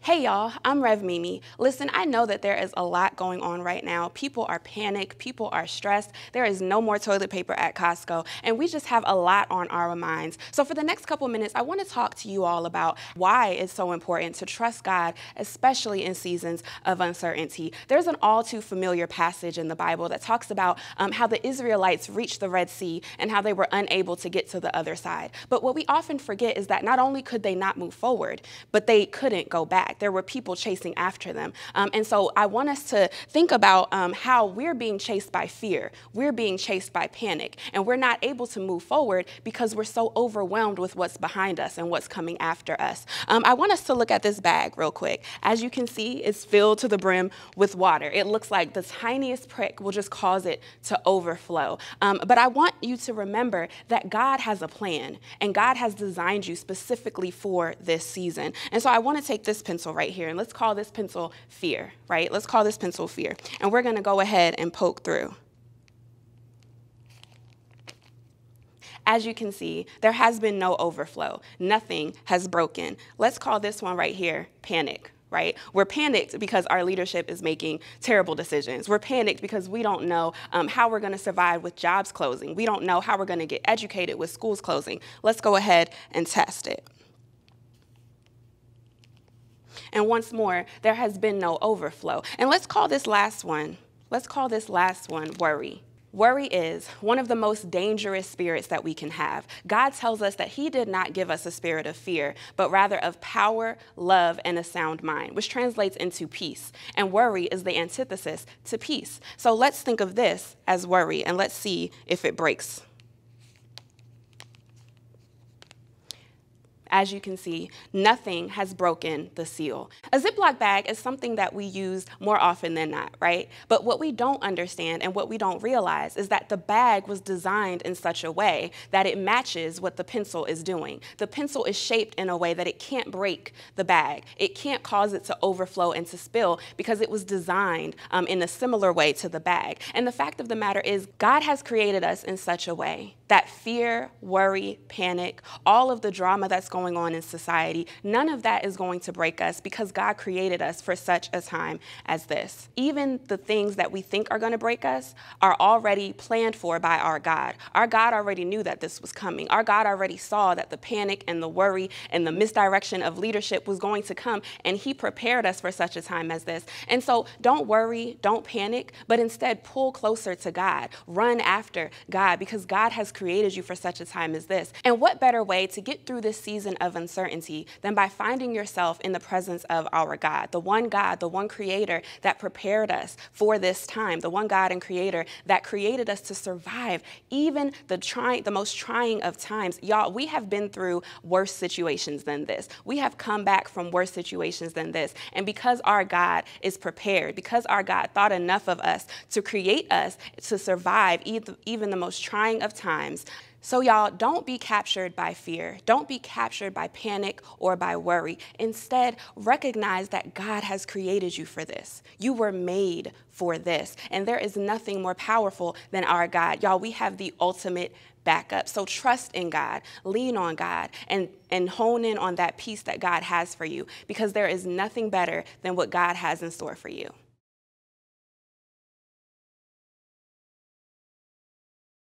Hey y'all, I'm Rev Mimi. Listen, I know that there is a lot going on right now. People are panicked, people are stressed. There is no more toilet paper at Costco, and we just have a lot on our minds. So for the next couple minutes, I want to talk to you all about why it's so important to trust God, especially in seasons of uncertainty. There's an all too familiar passage in the Bible that talks about how the Israelites reached the Red Sea and how they were unable to get to the other side. But what we often forget is that not only could they not move forward, but they couldn't go back. There were people chasing after them. And so I want us to think about how we're being chased by fear. We're being chased by panic. And we're not able to move forward because we're so overwhelmed with what's behind us and what's coming after us. I want us to look at this bag real quick. As you can see, it's filled to the brim with water. It looks like the tiniest prick will just cause it to overflow. But I want you to remember that God has a plan, and God has designed you specifically for this season. And so I want to take this pencil right here, and let's call this pencil fear, right? Let's call this pencil fear. And we're going to go ahead and poke through. As you can see, there has been no overflow. Nothing has broken. Let's call this one right here panic. Right? We're panicked because our leadership is making terrible decisions. We're panicked because we don't know how we're going to survive with jobs closing. We don't know how we're going to get educated with schools closing. Let's go ahead and test it. And once more, there has been no overflow. And let's call this last one worry. Worry is one of the most dangerous spirits that we can have. God tells us that he did not give us a spirit of fear, but rather of power, love, and a sound mind, which translates into peace. And worry is the antithesis to peace. So let's think of this as worry, and let's see if it breaks. As you can see, nothing has broken the seal. A Ziploc bag is something that we use more often than not, right? But what we don't understand and what we don't realize is that the bag was designed in such a way that it matches what the pencil is doing. The pencil is shaped in a way that it can't break the bag. It can't cause it to overflow and to spill because it was designed in a similar way to the bag. And the fact of the matter is, God has created us in such a way that fear, worry, panic, all of the drama that's going on in society, none of that is going to break us because God created us for such a time as this. Even the things that we think are going to break us are already planned for by our God. Our God already knew that this was coming. Our God already saw that the panic and the worry and the misdirection of leadership was going to come, and he prepared us for such a time as this. And so don't worry, don't panic, but instead pull closer to God. Run after God because God has created you for such a time as this. And what better way to get through this season of uncertainty than by finding yourself in the presence of our God, the one creator that prepared us for this time, the one God and creator that created us to survive even the most trying of times. Y'all, we have been through worse situations than this. We have come back from worse situations than this. And because our God is prepared, because our God thought enough of us to create us to survive even the most trying of times. So y'all, don't be captured by fear. Don't be captured by panic or by worry. Instead, recognize that God has created you for this. You were made for this. And there is nothing more powerful than our God. Y'all, we have the ultimate backup. So trust in God, lean on God, and hone in on that peace that God has for you, because there is nothing better than what God has in store for you.